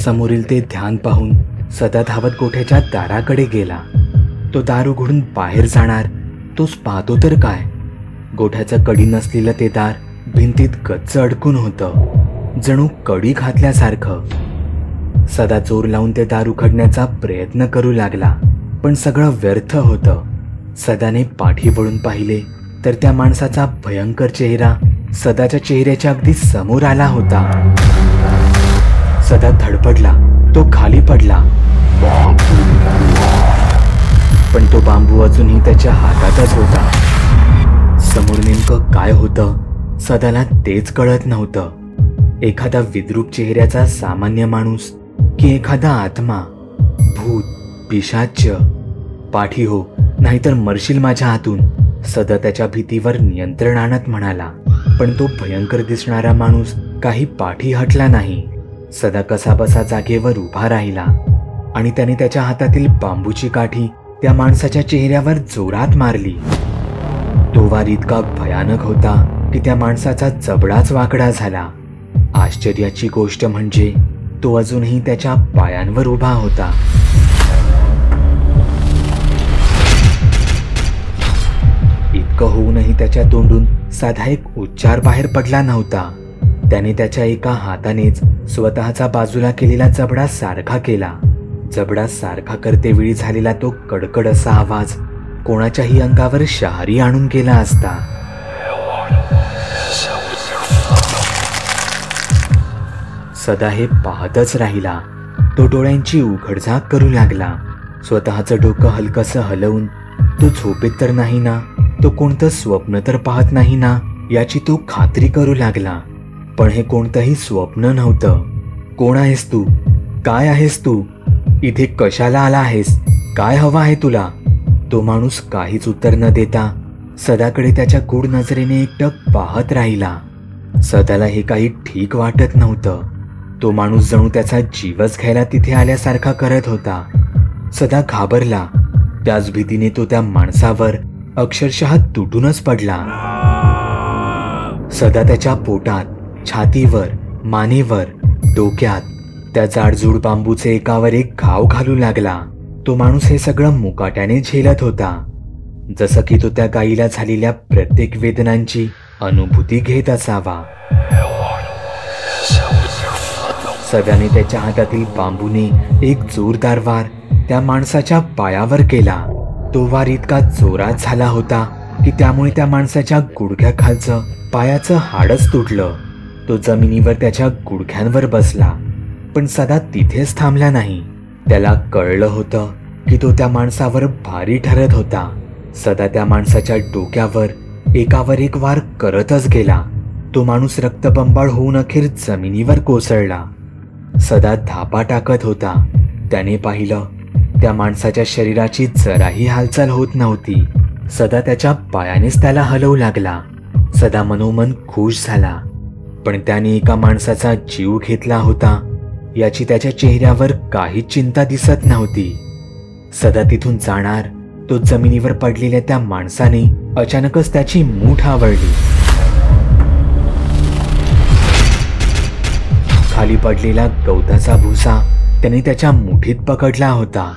समोरील ते ध्यान पाहून सदा धावत गोठ्याच्या दाराकडे गेला. तो दार उघडून बाहेर जाणार तोच पाहतो तर काय, गोठ्याचं कडी नसलेलं ते दार भिंतीत गच्च अडकून होतं, जणू कडी घातल्यासारखं. सदा जोर लावून ते दार उघडण्याचा प्रयत्न करू लागला, पण सगळं व्यर्थ होतं. सदाने पाठी वळून पाहिले तर त्या माणसाचा भयंकर चेहरा सदाच्या चेहऱ्याच्या अगदी समोर आला होता. सदा धडपडला, तो खाली पडला, पण तो बांबू अजूनही त्याच्या हातातच होता. समोर नेमकं काय होतं सदाला तेच कळत नव्हतं. एखादा विद्रूप चेहऱ्याचा सामान्य माणूस की एखादा आत्मा, भूत, पिशाच्य. पाठी हो, नाहीतर मरशील माझ्या हातून, सदा त्याच्या भीतीवर नियंत्रण आणत म्हणाला. पण तो भयंकर दिसणारा माणूस काही पाठी हटला नाही. सदा कसाबसा जागेवर उभा राहिला आणि त्याने त्याच्या हातातील बांबूची काठी त्या माणसाच्या चेहऱ्यावर जोरात मारली. तो वार इतका भयानक होता की त्या माणसाचा जबडाच वाकडा झाला. आश्चर्याची गोष्ट म्हणजे तो अजूनही त्याच्या पायांवर उभा होता. इतकं होऊनही त्याच्या तोंडून साधा एक उच्चार बाहेर पडला नव्हता. त्याने त्याच्या एका हातानेच स्वतःचा बाजूला केलेला जबडा सारखा केला. जबडा सारखा करतेवेळी झालेला तो कडकड असा आवाज कोणाच्याही अंगावर शहारी आणून गेला असता. सदा हे पाहतच राहिला. तो डोळ्यांची उघडझाप करू लागला. स्वतःचं डोकं हलकसं हलवून तो झोपेत तर नाही ना, तो कोणतं स्वप्न तर पाहत नाही ना याची तो खात्री करू लागला. पण हे कोणतंही स्वप्न नव्हतं. कोण आहेस तू? काय आहेस तू? इथे कशाला आला आहेस? काय हवं आहे तुला? तो माणूस काहीच उत्तर न देता सदाकडे त्याच्या गूढ नजरेने एकटक पाहत राहिला. सदाला हे काही ठीक वाटत नव्हतं. तो माणूस जणू त्याचा जीवच घ्यायला तिथे आल्यासारखा करत होता. सदा घाबरला. त्याच भीतीने तो त्या माणसावर अक्षरशः तुटूनच पडला. सदा त्याच्या पोटात, छातीवर, मानेवर, डोक्यात त्या जाडजूड बांबूचे एकावर एक घाव घालू लागला. तो माणूस हे सगळं मुकाट्याने झेलत होता, जसं की तो त्या गायीला झालेल्या प्रत्येक वेदनांची अनुभूती घेत असावा. सदाने त्याच्या हातातील बांबूने एक जोरदार वार त्या माणसाच्या पायावर केला. तो वार इतका जोरात झाला होता की त्यामुळे त्या माणसाच्या गुडघ्याखालचं पायाचं हाडच तुटलं. तो जमिनीवर त्याच्या गुडघ्यांवर बसला. पण सदा तिथेच थांबला नाही. त्याला कळलं होतं की तो त्या माणसावर भारी ठरत होता. सदा त्या माणसाच्या डोक्यावर एकावर एक वार करतच गेला. तो माणूस रक्तबंबाळ होऊन अखेर जमिनीवर कोसळला. सदा धापा टाकत होता. त्याने पाहिलं त्या माणसाच्या शरीराची जराही हालचाल होत नव्हती. सदा त्याच्या पायानेच त्याला हलवू लागला. सदा मनोमन खुश झाला. पण त्याने एका माणसाचा जीव घेतला होता याची त्याच्या चेहऱ्यावर काही चिंता दिसत नव्हती. सदा तिथून जाणार तो जमिनीवर पडलेल्या त्या माणसाने अचानकच त्याची मूठ आवळली. खाली पडलेला गवताचा भुसा त्याने त्याच्या मुठीत पकडला होता.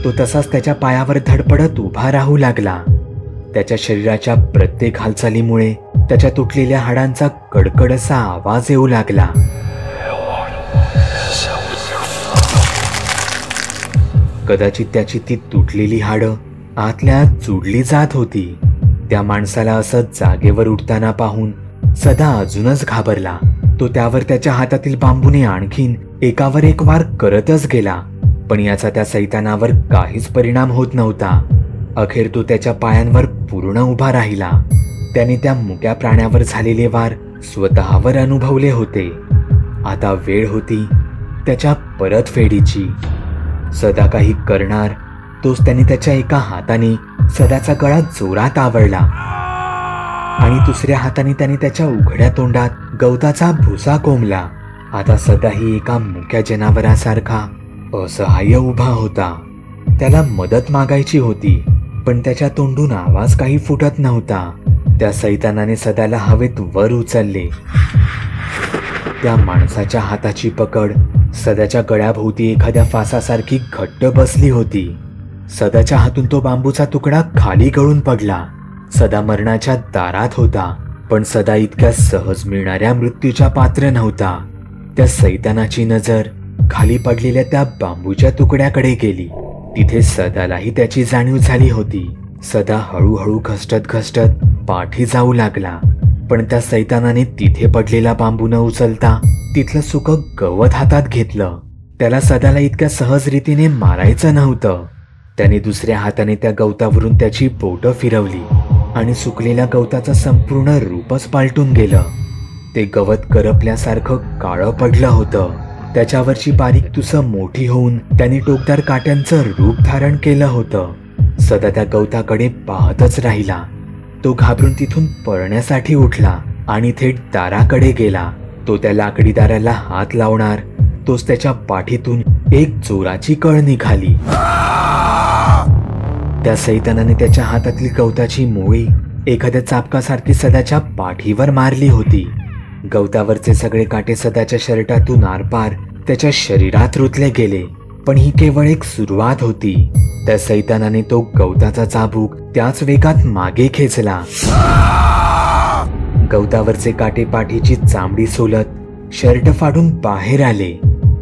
तो तसाच त्याच्या पायावर धडपडत उभा राहू लागला. त्याच्या शरीराच्या प्रत्येक हालचालीमुळे त्याच्या तुटलेल्या हाडांचा कडकड असा आवाज येऊ लागला. कदाचित त्याची ती तुटलेली हाडं आतल्या आत जोडली जात होती. त्या माणसाला असं जागेवर उठताना पाहून सदा अजूनच घाबरला. तो त्यावर त्याच्या हातातील बांबूने आणखीन एकावर एक वार करतच गेला. पण याचा त्या सैतानावर काहीच परिणाम होत नव्हता. अखेर तो त्याच्या पायांवर पूर्ण उभा राहिला. त्याने त्या मुक्या प्राण्यावर झालेले वार स्वतःवर अनुभवले होते. आता वेळ होती त्याच्या परतफेडीची. सदा काही करणार तोच त्याने त्याच्या एका हाताने सदाचा गळा जोरात आवळला आणि दुसऱ्या हाताने त्याने त्याच्या उघड्या तोंडात गवताचा भुसा कोंबला. आता सदाही एका मुक्या जनावरासारखा असहाय्य उभा होता. त्याला मदत मागायची होती, पण त्याच्या तोंडून आवाज काही फुटत नव्हता. त्या सैतानाने सदाला हवेत वर उचलले. त्या माणसाच्या हाताची पकड सदाच्या गळ्याभोवती एखाद्या फासासारखी घट्ट बसली होती. सदाच्या हातून तो बांबूचा तुकडा खाली गळून पडला. सदा मरणाच्या दारात होता, पण सदा इतक्या सहज मिळणाऱ्या मृत्यूच्या पात्र नव्हता. त्या सैतानाची नजर खाली पडलेल्या त्या बांबूच्या तुकड्याकडे गेली. तिथे सदालाही त्याची जाणीव झाली होती. सदा हळूहळू घसटत घसटत पाठी जाऊ लागला, पण त्या सैतानाने तिथे पडलेला बांबू न उचलता तिथलं सुकं गवत हातात घेतलं. त्याला सदाला इतक्या सहज रीतीने मारायचं नव्हतं. त्याने दुसऱ्या हाताने त्या गवतावरून त्याची बोटं फिरवली आणि सुकलेल्या गवताचं संपूर्ण रूपच पालटून गेलं. ते गवत करपल्यासारखं काळं पडलं होतं. त्याच्यावरची बारीक तुसं मोठी होऊन त्याने टोकदार काट्यांचं रूप धारण केलं होतं. सदा त्या गवताकडे पाहतच राहिला. तो घाबरून तिथून पळण्यासाठी उठला आणि थेट दाराकडे गेला. तो त्या लाकडी दाराला हात लावणार तोच त्याच्या पाठीतून एक जोराची कळ निघाली. त्या सैतानाने त्याच्या हातातली गवताची मोळी एखाद्या चापकासारखी सदाच्या पाठीवर मारली होती. गवतावरचे सगळे काटे सदाच्या शर्टातून आरपार त्याच्या शरीरात रुतले गेले. पण ही केवळ एक सुरुवात होती. त्या सैतानाने तो गवताचा चाबूक त्याच वेगात मागे खेचला. गवतावरचे काटे पाठीची चामडी सोलत शर्ट फाडून बाहेर आले.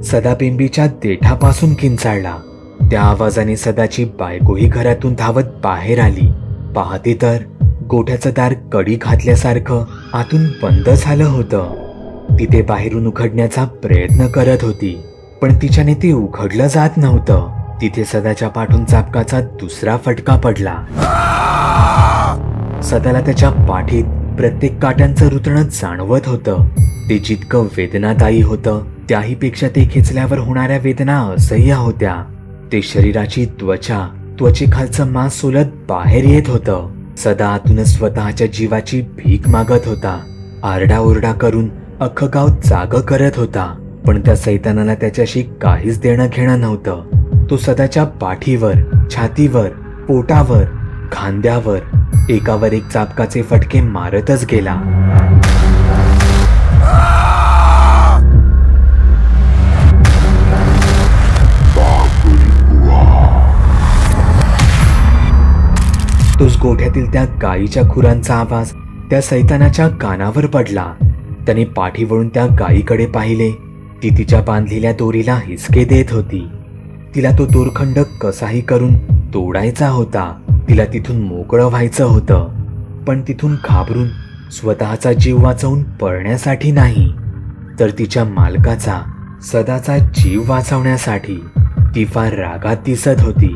सदा बिंबीच्या देठापासून किंचाळला. त्या आवाजाने सदाची बायकोही घरातून धावत बाहेर आली. पाहते तर गोठ्याचं दार कडी घातल्यासारखं आतून बंद झालं होतं. तिथे बाहेरून उघडण्याचा प्रयत्न करत होती, पण तिच्याने ते उघडलं जात नव्हतं. तिथे सदाच्या पाठून चापकाचा दुसरा फटका पडला. सदाला त्याच्या पाठीत प्रत्येक काट्यांचं रुतणं जाणवत होतं. ते जितकं वेदनादायी होतं त्याही पेक्षा ते खेचल्यावर होणाऱ्या वेदना असह्य होत्या. ते शरीराची त्वचेखालचं मांस सोलत बाहेर येत होतं. सदा आतूनच स्वतःच्या जीवाची भीक मागत होता. आरडाओरडा करून अख्खं गाव जागं करत होता, पण त्या सैतानाला त्याच्याशी काहीच देणं घेणं नव्हतं. तो सदाच्या पाठीवर, छातीवर, पोटावर, खांद्यावर एकावर एक चापकाचे फटके मारतच गेला. तोच गोठ्यातील त्या गायीच्या खुरांचा आवाज त्या सैतानाच्या कानावर पडला. त्याने पाठी वळून त्या गायीकडे पाहिले. ती तिच्या बांधलेल्या दोरीला हिसके देत होती. तिला तो दोरखंड कसाही करून तोडायचा होता. तिला तिथून मोकळं व्हायचं होतं, पण तिथून घाबरून स्वतःचा जीव वाचवून पळण्यासाठी नाही, तर तिच्या मालकाचा, सदाचा जीव वाचवण्यासाठी. ती फार रागात दिसत होती.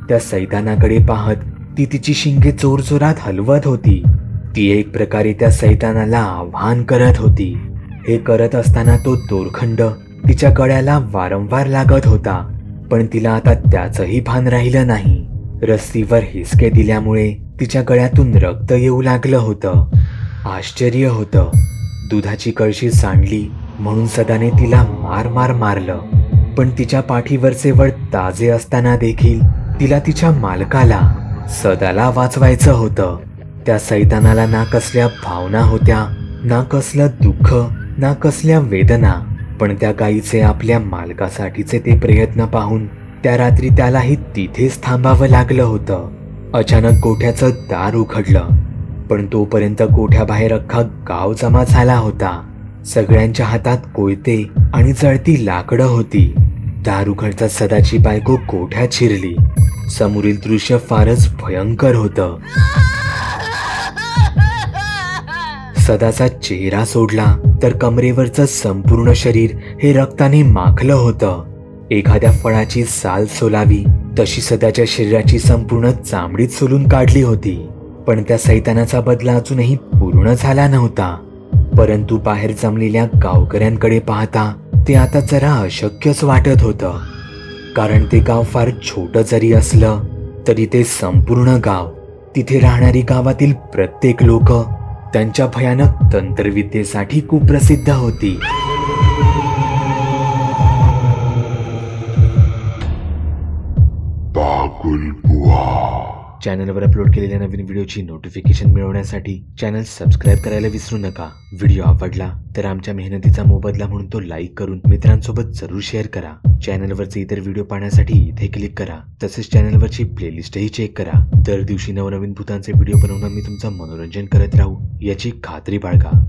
त्या सैतानाकडे पाहत ती तिची शिंगे जोरजोरात हलवत होती. ती एक प्रकारे त्या सैतानाला आव्हान करत होती. हे करत असताना तो दोरखंड तिच्या गळ्याला वारंवार लागत होता, पण तिला आता त्याचंही भान राहिलं नाही. रस्सीवर हिसके दिल्यामुळे तिच्या गळ्यातून रक्त येऊ लागलं होतं. आश्चर्य होतं. दुधाची कळशी सांडली म्हणून सदाने तिला मार मारलं, पण तिच्या पाठीवरचे वळ ताजे असताना देखील तिला तिच्या मालकाला, सदाला वाचवायचं होतं. त्या सैतानाला ना कसल्या भावना होत्या, ना कसलं दुःख, ना कसल्या वेदना, पण त्या गायीचे आपल्या मालकासाठीचे ते प्रयत्न पाहून त्या रात्री त्यालाही तिथेच थांबावं लागलं होतं. अचानक गोठ्याचं दार उघडलं, पण तोपर्यंत गोठ्याबाहेर अख्खा गाव जमा झाला होता. सगळ्यांच्या हातात कोयते आणि जळती लाकडं होती. दार उघडता सदाची बायको गोठ्यात शिरली. समोरील दृश्य फारच भयंकर होतं. सदाचा चेहरा सोडला तर कमरेवरचं संपूर्ण शरीर हे रक्ताने माखलं होतं. एखाद्या फळाची साल सोलावी तशी सदाच्या शरीराची संपूर्ण चामडीच सोलून काढली होती. पण त्या सैतानाचा बदला अजूनही पूर्ण झाला नव्हता. परंतु बाहेर जमलेल्या गावकऱ्यांकडे पाहता ते आता जरा अशक्यच वाटत होतं. कारण ते गाव फार छोटं जरी असलं तरी ते संपूर्ण गाव, तिथे राहणारी गावातील प्रत्येक लोक त्यांच्या भयानक तंत्रविद्येसाठी कुप्रसिद्ध होती. चॅनलवर अपलोड केलेल्या नवीन व्हिडिओची नोटिफिकेशन मिळवण्यासाठी चॅनल सबस्क्राईब करायला विसरू नका. व्हिडिओ आवडला तर आमच्या मेहनतीचा मोबदला म्हणून तो लाईक करून मित्रांसोबत जरूर शेअर करा. चॅनलवरचे इतर व्हिडिओ पाहण्यासाठी इथे क्लिक करा. तसेच चॅनलवरची प्लेलिस्टही चेक करा. दर दिवशी नवनवीन भूतांचे व्हिडिओ बनवून मी तुमचं मनोरंजन करत राहू याची खात्री बाळगा.